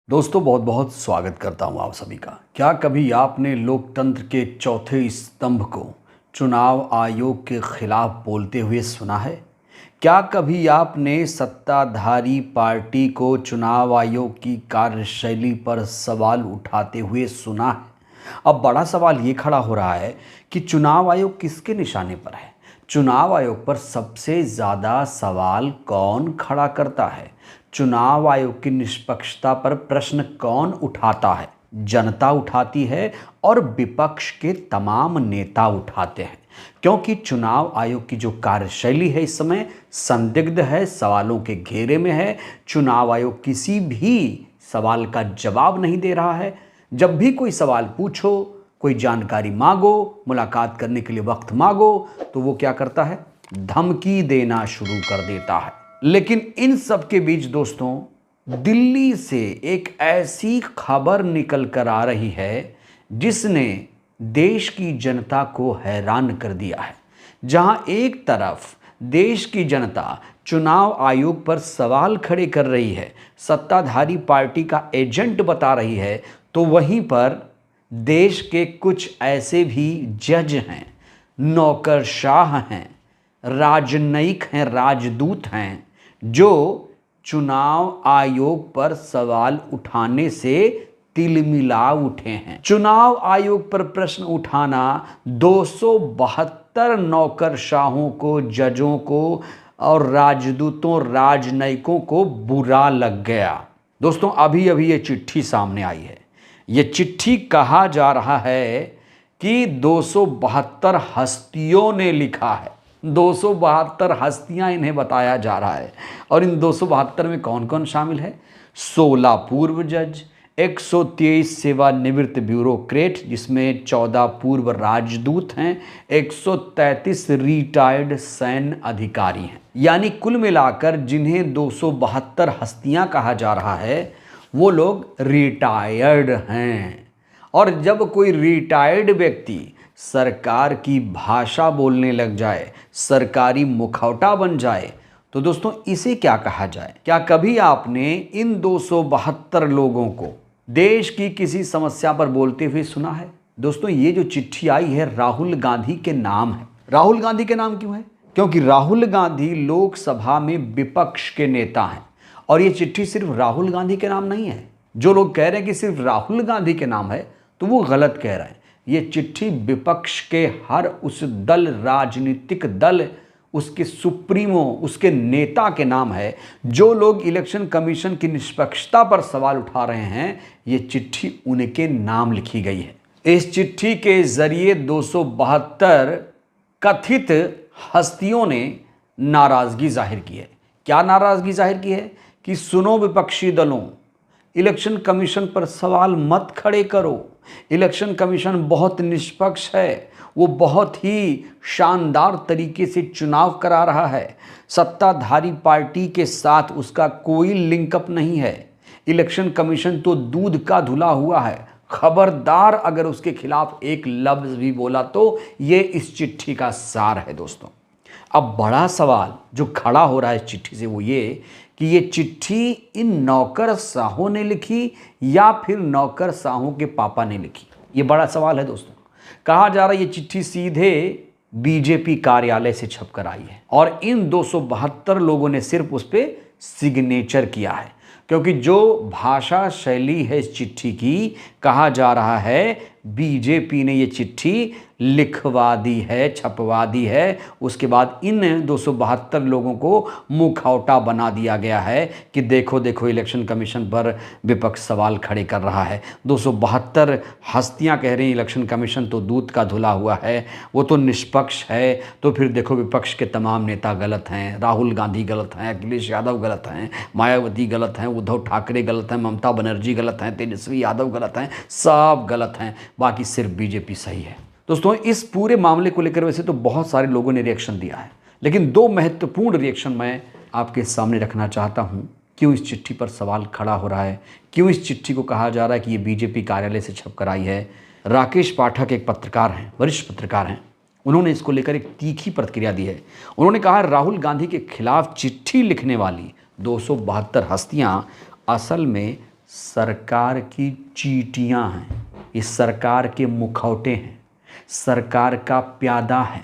दोस्तों बहुत बहुत स्वागत करता हूं आप सभी का। क्या कभी आपने लोकतंत्र के चौथे स्तंभ को चुनाव आयोग के खिलाफ बोलते हुए सुना है? क्या कभी आपने सत्ताधारी पार्टी को चुनाव आयोग की कार्यशैली पर सवाल उठाते हुए सुना है? अब बड़ा सवाल ये खड़ा हो रहा है कि चुनाव आयोग किसके निशाने पर है? चुनाव आयोग पर सबसे ज़्यादा सवाल कौन खड़ा करता है? चुनाव आयोग की निष्पक्षता पर प्रश्न कौन उठाता है? जनता उठाती है और विपक्ष के तमाम नेता उठाते हैं, क्योंकि चुनाव आयोग की जो कार्यशैली है इस समय संदिग्ध है, सवालों के घेरे में है। चुनाव आयोग किसी भी सवाल का जवाब नहीं दे रहा है। जब भी कोई सवाल पूछो, कोई जानकारी मांगो, मुलाकात करने के लिए वक्त मांगो, तो वो क्या करता है? धमकी देना शुरू कर देता है। लेकिन इन सब के बीच दोस्तों, दिल्ली से एक ऐसी खबर निकल कर आ रही है जिसने देश की जनता को हैरान कर दिया है। जहां एक तरफ देश की जनता चुनाव आयोग पर सवाल खड़े कर रही है, सत्ताधारी पार्टी का एजेंट बता रही है, तो वहीं पर देश के कुछ ऐसे भी जज हैं, नौकरशाह हैं, राजनयिक हैं, राजदूत हैं, जो चुनाव आयोग पर सवाल उठाने से तिलमिला उठे हैं। चुनाव आयोग पर प्रश्न उठाना 272 नौकरशाहों को, जजों को और राजदूतों, राजनयिकों को बुरा लग गया। दोस्तों अभी अभी ये चिट्ठी सामने आई है। ये चिट्ठी कहा जा रहा है कि 272 हस्तियों ने लिखा है। 272 हस्तियां इन्हें बताया जा रहा है। और इन 272 में कौन कौन शामिल है? 16 पूर्व जज, 123 सेवानिवृत्त ब्यूरोक्रेट जिसमें 14 पूर्व राजदूत हैं, 133 रिटायर्ड सैन्य अधिकारी हैं। यानी कुल मिलाकर जिन्हें 272 हस्तियां कहा जा रहा है वो लोग रिटायर्ड हैं। और जब कोई रिटायर्ड व्यक्ति सरकार की भाषा बोलने लग जाए, सरकारी मुखौटा बन जाए, तो दोस्तों इसे क्या कहा जाए? क्या कभी आपने इन 272 लोगों को देश की किसी समस्या पर बोलते हुए सुना है? दोस्तों ये जो चिट्ठी आई है राहुल गांधी के नाम है। राहुल गांधी के नाम क्यों है? क्योंकि राहुल गांधी लोकसभा में विपक्ष के नेता हैं। और ये चिट्ठी सिर्फ राहुल गांधी के नाम नहीं है। जो लोग कह रहे हैं कि सिर्फ राहुल गांधी के नाम है तो वो गलत कह रहे हैं। ये चिट्ठी विपक्ष के हर उस दल, राजनीतिक दल, उसके सुप्रीमो, उसके नेता के नाम है। जो लोग इलेक्शन कमीशन की निष्पक्षता पर सवाल उठा रहे हैं, ये चिट्ठी उनके नाम लिखी गई है। इस चिट्ठी के जरिए 272 कथित हस्तियों ने नाराजगी जाहिर की है। क्या नाराजगी जाहिर की है? कि सुनो विपक्षी दलों, इलेक्शन कमीशन पर सवाल मत खड़े करो। इलेक्शन कमीशन बहुत निष्पक्ष है, वो बहुत ही शानदार तरीके से चुनाव करा रहा है। सत्ताधारी पार्टी के साथ उसका कोई लिंकअप नहीं है। इलेक्शन कमीशन तो दूध का धुला हुआ है। खबरदार अगर उसके खिलाफ एक लफ्ज भी बोला तो ये इस चिट्ठी का सार है। दोस्तों अब बड़ा सवाल जो खड़ा हो रहा है इस चिट्ठी से वो ये कि ये चिट्ठी इन नौकरशाहों ने लिखी या फिर नौकरशाहों के पापा ने लिखी। ये बड़ा सवाल है दोस्तों। कहा जा रहा है ये चिट्ठी सीधे बीजेपी कार्यालय से छपकर आई है और इन 272 लोगों ने सिर्फ उस पर सिग्नेचर किया है। क्योंकि जो भाषा शैली है इस चिट्ठी की, कहा जा रहा है बीजेपी ने ये चिट्ठी लिखवा दी है, छपवा दी है। उसके बाद इन 272 लोगों को मुखौटा बना दिया गया है कि देखो देखो इलेक्शन कमीशन पर विपक्ष सवाल खड़े कर रहा है। 272 हस्तियां कह रही हैं इलेक्शन कमीशन तो दूध का धुला हुआ है, वो तो निष्पक्ष है। तो फिर देखो विपक्ष के तमाम नेता गलत हैं, राहुल गांधी गलत हैं, अखिलेश यादव गलत हैं, मायावती गलत हैं, उद्धव ठाकरे गलत हैं, ममता बनर्जी गलत हैं, तेजस्वी यादव गलत हैं, सब गलत हैं, बाकी सिर्फ बीजेपी सही है। दोस्तों इस पूरे मामले को लेकर वैसे तो बहुत सारे लोगों ने रिएक्शन दिया है, लेकिन दो महत्वपूर्ण रिएक्शन मैं आपके सामने रखना चाहता हूं। क्यों इस चिट्ठी पर सवाल खड़ा हो रहा है? क्यों इस चिट्ठी को कहा जा रहा है कि ये बीजेपी कार्यालय से छपकर आई है? राकेश पाठक एक पत्रकार हैं, वरिष्ठ पत्रकार हैं। उन्होंने इसको लेकर एक तीखी प्रतिक्रिया दी है। उन्होंने कहा राहुल गांधी के खिलाफ चिट्ठी लिखने वाली 272 हस्तियां असल में सरकार की चींटियां हैं, ये सरकार के मुखौटे हैं, सरकार का प्यादा है।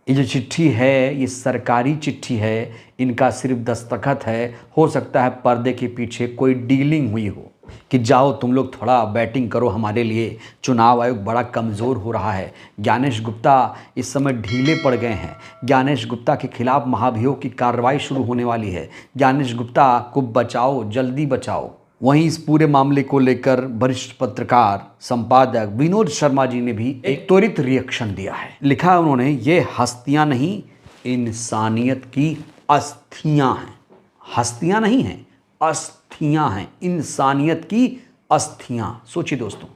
ये जो चिट्ठी है ये सरकारी चिट्ठी है, इनका सिर्फ दस्तखत है। हो सकता है पर्दे के पीछे कोई डीलिंग हुई हो कि जाओ तुम लोग थोड़ा बैटिंग करो हमारे लिए, चुनाव आयोग बड़ा कमज़ोर हो रहा है, ज्ञानेश गुप्ता इस समय ढीले पड़ गए हैं, ज्ञानेश गुप्ता के खिलाफ महाभियोग की कार्रवाई शुरू होने वाली है, ज्ञानेश गुप्ता को बचाओ, जल्दी बचाओ। वहीं इस पूरे मामले को लेकर वरिष्ठ पत्रकार संपादक विनोद शर्मा जी ने भी एक त्वरित रिएक्शन दिया है। लिखा है उन्होंने, ये हस्तियां नहीं इंसानियत की अस्थियां हैं। हस्तियां नहीं हैं, अस्थियां हैं, इंसानियत की अस्थियां। सोचिए दोस्तों,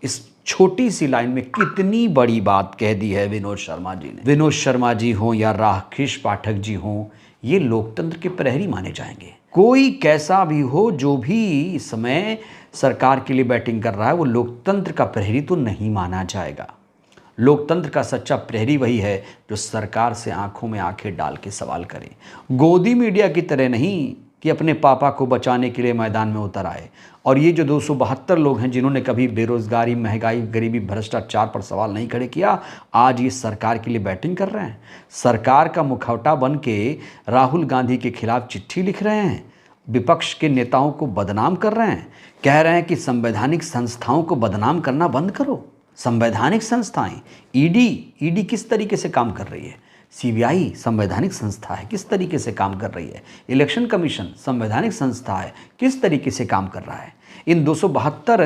इस छोटी सी लाइन में कितनी बड़ी बात कह दी है विनोद शर्मा जी ने। विनोद शर्मा जी हों या राकेश पाठक जी हों, ये लोकतंत्र के प्रहरी माने जाएंगे। कोई कैसा भी हो, जो भी इस समय सरकार के लिए बैटिंग कर रहा है, वो लोकतंत्र का प्रहरी तो नहीं माना जाएगा। लोकतंत्र का सच्चा प्रहरी वही है जो सरकार से आंखों में आंखें डाल के सवाल करे। गोदी मीडिया की तरह नहीं कि अपने पापा को बचाने के लिए मैदान में उतर आए। और ये जो 272 लोग हैं जिन्होंने कभी बेरोजगारी, महंगाई, गरीबी, भ्रष्टाचार पर सवाल नहीं खड़े किया, आज ये सरकार के लिए बैटिंग कर रहे हैं। सरकार का मुखौटा बन के राहुल गांधी के खिलाफ चिट्ठी लिख रहे हैं, विपक्ष के नेताओं को बदनाम कर रहे हैं, कह रहे हैं कि संवैधानिक संस्थाओं को बदनाम करना बंद करो। संवैधानिक संस्थाएं, ईडी किस तरीके से काम कर रही है, सीबीआई संवैधानिक संस्था है, किस तरीके से काम कर रही है, इलेक्शन कमीशन संवैधानिक संस्था है, किस तरीके से काम कर रहा है। इन 272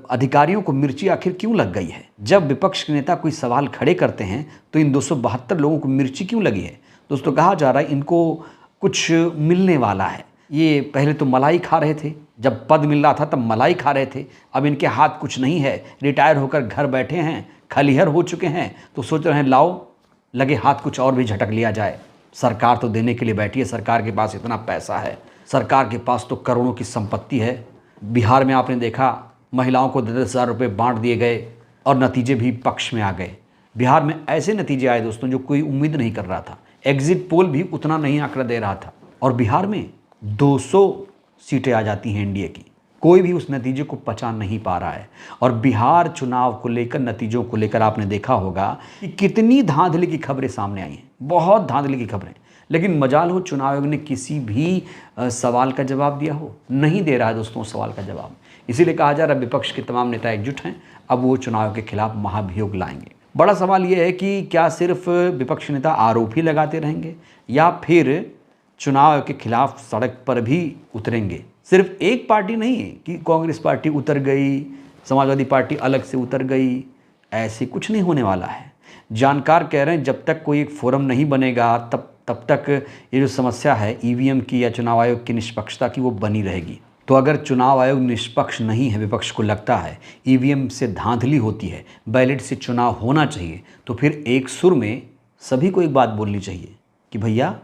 अधिकारियों को मिर्ची आखिर क्यों लग गई है? जब विपक्ष के नेता कोई सवाल खड़े करते हैं तो इन 272 लोगों को मिर्ची क्यों लगी है? दोस्तों, कहा जा रहा है इनको कुछ मिलने वाला है। ये पहले तो मलाई खा रहे थे, जब पद मिल रहा था तब मलाई खा रहे थे, अब इनके हाथ कुछ नहीं है, रिटायर होकर घर बैठे हैं, खलिहर हो चुके हैं, तो सोच रहे हैं लाओ लगे हाथ कुछ और भी झटक लिया जाए। सरकार तो देने के लिए बैठी है, सरकार के पास इतना पैसा है, सरकार के पास तो करोड़ों की संपत्ति है। बिहार में आपने देखा महिलाओं को 10,000 रुपये बांट दिए गए और नतीजे भी पक्ष में आ गए। बिहार में ऐसे नतीजे आए दोस्तों जो कोई उम्मीद नहीं कर रहा था, एग्जिट पोल भी उतना नहीं आंकड़ा दे रहा था, और बिहार में 200 सीटें आ जाती हैं एनडीए की। कोई भी उस नतीजे को पचा नहीं पा रहा है। और बिहार चुनाव को लेकर, नतीजों को लेकर आपने देखा होगा कि कितनी धांधली की खबरें सामने आई हैं, बहुत धांधली की खबरें। लेकिन मजाल हो चुनाव आयोग ने किसी भी सवाल का जवाब दिया हो, नहीं दे रहा है दोस्तों सवाल का जवाब। इसीलिए कहा जा रहा है विपक्ष के तमाम नेता एकजुट हैं, अब वो चुनाव के खिलाफ महाभियोग लाएंगे। बड़ा सवाल ये है कि क्या सिर्फ विपक्ष नेता आरोप ही लगाते रहेंगे या फिर चुनाव के खिलाफ सड़क पर भी उतरेंगे? सिर्फ एक पार्टी नहीं है कि कांग्रेस पार्टी उतर गई, समाजवादी पार्टी अलग से उतर गई, ऐसे कुछ नहीं होने वाला है। जानकार कह रहे हैं जब तक कोई एक फोरम नहीं बनेगा तब तक ये जो समस्या है ईवीएम की या चुनाव आयोग की निष्पक्षता की, वो बनी रहेगी। तो अगर चुनाव आयोग निष्पक्ष नहीं है, विपक्ष को लगता है ईवीएम से धांधली होती है, बैलेट से चुनाव होना चाहिए, तो फिर एक सुर में सभी को एक बात बोलनी चाहिए कि भैया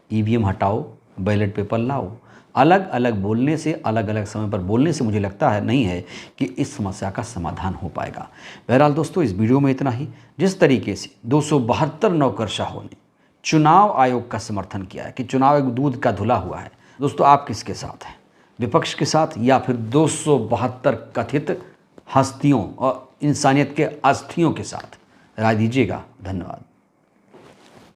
ईवीएम हटाओ, बैलेट पेपर लाओ। अलग अलग बोलने से, अलग अलग समय पर बोलने से मुझे लगता है नहीं है कि इस समस्या का समाधान हो पाएगा। बहरहाल दोस्तों, इस वीडियो में इतना ही। जिस तरीके से 272 नौकरशाहों ने चुनाव आयोग का समर्थन किया है कि चुनाव आयोग दूध का धुला हुआ है, दोस्तों आप किसके साथ हैं? विपक्ष के साथ या फिर 272 कथित हस्तियों और इंसानियत के अस्थियों के साथ? राय दीजिएगा। धन्यवाद।